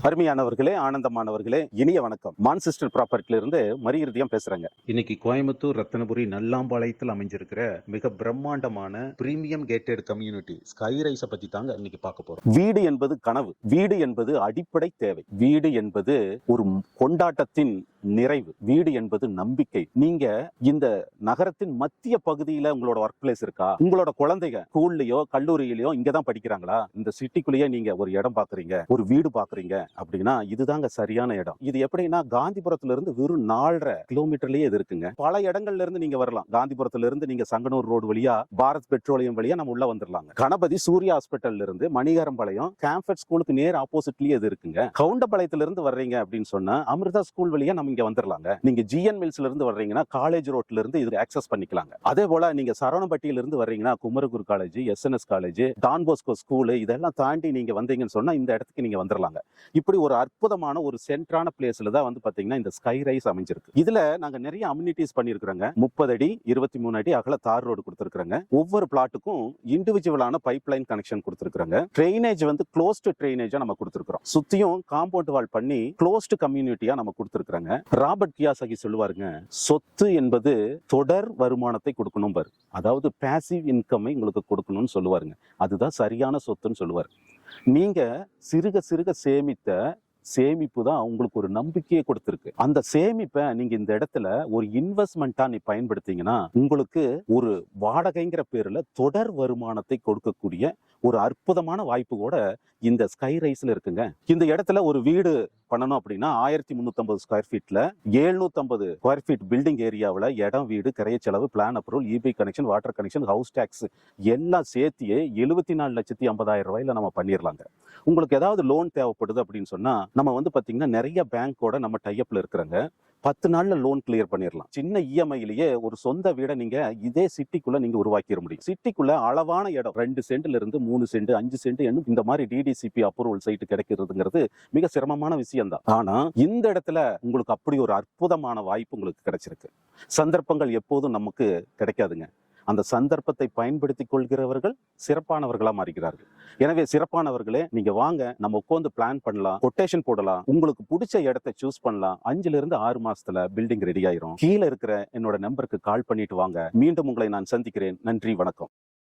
அருமையானவர்களே, ஆனந்தமானவர்களே, இனிய வணக்கம். மான்செஸ்டர் ப்ராப்பர்ட்டில இருந்து மரியிறுதியம் பேசுறேங்க. இன்னைக்கு கோயம்புத்தூர் ரத்தனபுரி நல்லாம்பாளையத்தில் அமைஞ்சிருக்கிற மிக பிரம்மாண்டமான பிரீமியம் கேட்டட் கம்யூனிட்டி ஸ்கைரைஸ பத்தி தாங்க இன்னைக்கு பார்க்க போறோம். வீடு என்பது கனவு, வீடு என்பது அடிப்படை தேவை, வீடு என்பது ஒரு கொண்டாட்டத்தின் நிறைவு, வீடு என்பது நம்பிக்கை. நீங்க இந்த நகரத்தின் மத்திய பகுதியில உங்களோட ஒர்க் பிளேஸ் இருக்கா? உங்களோட குழந்தைங்க ஸ்கூல்லயோ கல்லூரியிலயோ இங்கதான் படிக்கிறாங்களா? இந்த சிட்டிக்குள்ளேயே நீங்க ஒரு இடம் பாக்குறீங்க, ஒரு வீடு பாக்குறீங்க அப்படின்னா இதுதாங்க சரியான இடம். இது எப்படின்னா காந்திபுரத்துல இருந்து வெறும் 4.5 கிலோமீட்டர்லயே இது இருக்குங்க. பல இடங்கள்ல இருந்து நீங்க வரலாம். காந்திபுரத்துல இருந்து நீங்க சங்கனூர் ரோடு வழியா, பாரத் பெட்ரோலியம் வழியா நம்ம உள்ள வந்துடலாங்க. கணபதி சூர்யா ஹாஸ்பிட்டல்ல இருந்து மணிகரம்பாளையம் கேம்பட் ஸ்கூலுக்கு நேர் ஆப்போசிட்லயே இது இருக்குங்க. கவுண்டபாளையத்துல இருந்து வர்றீங்க அப்படின்னு சொன்னா அமிர்தா ஸ்கூல் வழியா நம்ம இங்க வந்துடலாங்க. நீங்க ஜிஎன் மில்ஸ்ல இருந்து வர்றீங்கன்னா காலேஜ் ரோட்ல இருந்து இது ஆக்சஸ் பண்ணிக்கலாங்க. அதே போல நீங்க சரவணப்பட்டியில இருந்து வர்றீங்கன்னா Kumaraguru college, SNS college, Don Bosco school இதெல்லாம் தாண்டி நீங்க வந்தீங்கன்னு சொன்னா இந்த இடத்துக்கு நீங்க வந்துடலாங்க. இப்படி ஒரு அற்புதமான ஒரு சென்ட்ரான பிளேஸ்ல தான் வந்து பாத்தீங்கன்னா இந்த ஸ்கை ரைஸ் அமைஞ்சிருக்கு. இதுல நாங்க நிறைய அம்யூனிட்டிஸ் பண்ணிருக்கிறோங்க. 30 அடி 23 அடி அகல தார் ரோடு கொடுத்திருக்கிறோங்க. ஒவ்வொரு பிளாட்டுக்கும் இண்டிவிஜுவலான பைப் லைன் கனெக்ஷன் கொடுத்திருக்கிறோங்க. ட்ரைனேஜ் வந்து க்ளோஸ்டு ட்ரைனேஜா நம்ம கொடுத்திருக்கிறோம். சுத்தியும் காம்பவுண்ட் வால் பண்ணி க்ளோஸ்டு கம்யூனிட்டியா நம்ம கொடுத்திருக்கிறோங்க. ராபர்ட் கியோசாகி சொல்லுவாருங்க, சொத்து என்பது தொடர் வருமானத்தை கொடுக்கணும் பாரு, அதாவது பாசிவ் இன்கம் உங்களுக்கு கொடுக்கணும்னு சொல்லுவாருங்க. அதுதான் சரியான சொத்துன்னு சொல்லுவாரு. நீங்க சிறுக சிறுக சேமித்த சேமிப்பு தான் உங்களுக்கு ஒரு நம்பிக்கையை கொடுத்திருக்கு. அந்த சேமிப்பை நீங்க இந்த இடத்துல ஒரு இன்வெஸ்ட்மெண்டா நீ பயன்படுத்தீங்கன்னா உங்களுக்கு ஒரு வாடகைங்கிற பேர்ல தொடர் வருமானத்தை கொடுக்கக்கூடிய ஒரு அற்புதமான வாய்ப்பு கூட இந்த ஸ்கை ரைஸ்ல இருக்குங்க. இந்த இடத்துல ஒரு வீடு பண்ணணும் அப்படின்னா 1350 ஸ்கொயர் ஃபீட்ல 750 ஸ்கொயர் ஃபீட் பில்டிங் ஏரியாவில் இடம், வீடு, கிரைய செலவு, plan approval, EB connection, water connection, house tax எல்லாம் சேர்த்தியே 74,50,000 ரூபாயில நம்ம பண்ணிடலாங்க. உங்களுக்கு ஏதாவது லோன் தேவைப்படுது அப்படின்னு சொன்னா நம்ம வந்து பாத்தீங்கன்னா நிறைய பேங்கோட நம்ம டைப்ல இருக்கிறாங்க. 10 நாள்ல லோன் கிளியர் பண்ணிடலாம். சின்ன இஎம்ஐலயே ஒரு சொந்த வீடை நீங்க இதே சிட்டிக்குள்ள நீங்க உருவாக்கிட முடியும். சிட்டிக்குள்ள அளவான இடம் 2 சென்ட்ல இருந்து 3 சென்ட் 5 சென்ட் இந்த மாதிரி டிடிசிபி அப்ரூவல் சைட் கிடைக்கிறதுங்கிறது மிக சிரமமான விஷயம் தான். ஆனா இந்த இடத்துல உங்களுக்கு அப்படி ஒரு அற்புதமான வாய்ப்பு உங்களுக்கு கிடைச்சிருக்கு. சந்தர்ப்பங்கள் எப்போதும் நமக்கு கிடைக்காதுங்க. அந்த சந்தர்ப்பத்தை பயன்படுத்தி கொள்கிறவர்கள் சிறப்பானவர்களா மாறுகிறார்கள். எனவே சிறப்பானவர்களே, நீங்க வாங்க, நம்ம உட்கார்ந்து பிளான் பண்ணலாம், கொட்டேஷன் போடலாம், உங்களுக்கு பிடிச்ச இடத்தை சூஸ் பண்ணலாம். 5 இருந்து 6 மாசத்துல பில்டிங் ரெடி ஆயிரும். கீழே இருக்கிற என்னோட நம்பருக்கு கால் பண்ணிட்டு வாங்க. மீண்டும் உங்களை நான் சந்திக்கிறேன். நன்றி, வணக்கம்.